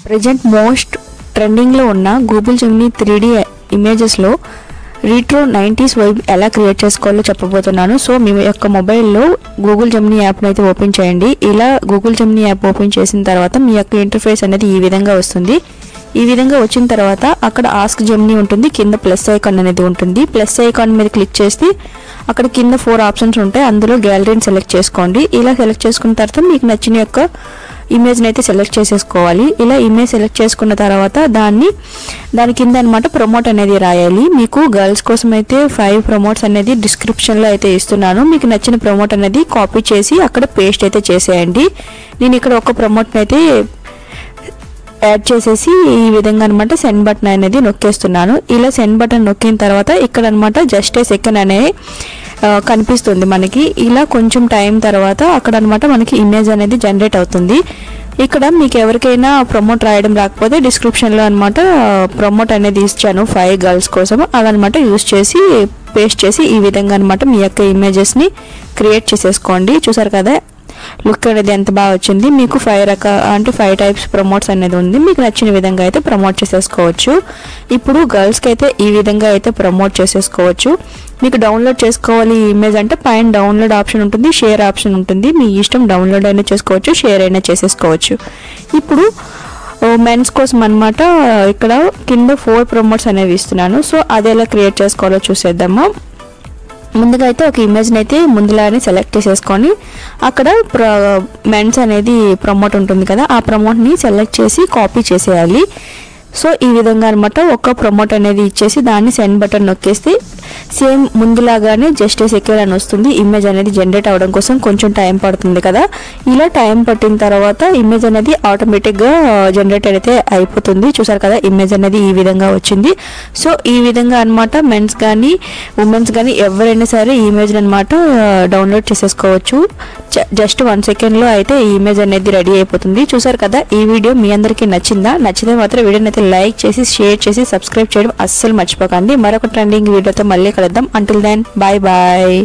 Present most ట్రెండింగ్లో ఉన్న Google Gemini 3D ఇమేజెస్లో రీట్రో 90s vibe ఎలా క్రియేట్ చేసుకోవాలో చెప్పబోతున్నాను. సో మీ యొక్క మొబైల్లో గూగుల్ జెమినీ యాప్ని అయితే ఓపెన్ చేయండి. ఇలా గూగుల్ జెమినీ యాప్ ఓపెన్ చేసిన తర్వాత మీ యొక్క ఇంటర్ఫేస్ అనేది ఈ విధంగా వస్తుంది. ఈ విధంగా వచ్చిన తర్వాత అక్కడ ఆస్క్ జెమినీ ఉంటుంది, కింద ప్లస్ ఐకాన్ అనేది ఉంటుంది. ప్లస్ ఐకాన్ మీద క్లిక్ చేసి అక్కడ కింద 4 ఆప్షన్స్ ఉంటాయి. అందులో గ్యాలరీని సెలెక్ట్ చేసుకోండి. ఇలా సెలెక్ట్ చేసుకున్న తర్వాత మీకు నచ్చిన యొక్క ఇమేజ్ని అయితే సెలెక్ట్ చేసేసుకోవాలి. ఇలా ఇమేజ్ సెలెక్ట్ చేసుకున్న తర్వాత దాని కింద అనమాట ప్రమోట్ అనేది రాయాలి. మీకు గర్ల్స్ కోసం అయితే 5 ప్రమోట్స్ అనేది డిస్క్రిప్షన్లో అయితే ఇస్తున్నాను. మీకు నచ్చిన ప్రమోట్ అనేది కాపీ చేసి అక్కడ పేస్ట్ అయితే చేసేయండి. నేను ఇక్కడ ఒక ప్రమోట్ని అయితే యాడ్ చేసేసి ఈ విధంగా అనమాట సెండ్ బటన్ అనేది నొక్కేస్తున్నాను. ఇలా సెండ్ బటన్ నొక్కిన తర్వాత ఇక్కడ అనమాట జస్ట్ ఏ సెకండ్ అనేది కనిపిస్తుంది మనకి. ఇలా కొంచెం టైం తర్వాత అక్కడ అనమాట మనకి ఇమేజ్ అనేది జనరేట్ అవుతుంది. ఇక్కడ మీకు ఎవరికైనా ప్రమోట్ రాయడం రాకపోతే డిస్క్రిప్షన్లో అనమాట ప్రమోట్ అనేది ఇచ్చాను 5 గర్ల్స్ కోసం. అదనమాట యూజ్ చేసి పేస్ట్ చేసి ఈ విధంగా అనమాట మీ యొక్క ఇమేజెస్ని క్రియేట్ చేసేసుకోండి. చూసారు కదా లుక్ అనేది ఎంత బాగా వచ్చింది. మీకు 5 టైప్స్ ప్రమోట్స్ అనేది ఉంది. మీకు నచ్చిన విధంగా అయితే ప్రమోట్ చేసేసుకోవచ్చు. ఇప్పుడు గర్ల్స్కి అయితే ఈ విధంగా అయితే ప్రమోట్ చేసేసుకోవచ్చు. మీకు డౌన్లోడ్ చేసుకోవాలి ఈ ఇమేజ్ అంటే పైన డౌన్లోడ్ ఆప్షన్ ఉంటుంది, షేర్ ఆప్షన్ ఉంటుంది. మీ ఇష్టం డౌన్లోడ్ అయినా చేసుకోవచ్చు, షేర్ అయినా చేసేసుకోవచ్చు. ఇప్పుడు మెన్స్ కోసం అనమాట ఇక్కడ కింద 4 ప్రమోట్స్ అనేవి ఇస్తున్నాను. సో అది ఎలా క్రియేట్ చేసుకోవాలో చూసేద్దాము. ముందుగా అయితే ఒక ఇమేజ్ని అయితే ముందులానే సెలెక్ట్ చేసేసుకొని అక్కడ మెన్స్ అనేది ప్రమోట్ ఉంటుంది కదా, ఆ ప్రమోట్ని సెలెక్ట్ చేసి కాపీ చేసేయాలి. సో ఈ విధంగా అనమాట ఒక ప్రమోట్ అనేది ఇచ్చేసి దాన్ని సెండ్ బటన్ నొక్కేస్తే సేమ్ ముందులాగానే జస్ట్ ఏ సెకండ్ అని వస్తుంది. ఇమేజ్ అనేది జనరేట్ అవ్వడం కోసం కొంచెం టైం పడుతుంది కదా. ఇలా టైం పట్టిన తర్వాత ఇమేజ్ అనేది ఆటోమేటిక్గా జనరేట్ అయితే అయిపోతుంది. చూసారు కదా ఇమేజ్ అనేది ఈ విధంగా వచ్చింది. సో ఈ విధంగా అనమాట మెన్స్ కానీ ఉమెన్స్ కానీ ఎవరైనా సరే ఈ ఇమేజ్ అనమాట డౌన్లోడ్ చేసేసుకోవచ్చు. జస్ట్ 1 సెకండ్లో అయితే ఈ ఇమేజ్ అనేది రెడీ అయిపోతుంది. చూసారు కదా ఈ వీడియో మీ అందరికీ నచ్చిందా? నచ్చితే మాత్రం వీడియోని అయితే లైక్ చేసి షేర్ చేసి సబ్స్క్రైబ్ చేయడం అస్సలు మర్చిపోకండి. మరొక ట్రెండింగ్ వీడియోతో మళ్ళీ కలుద్దాం. Until then bye bye.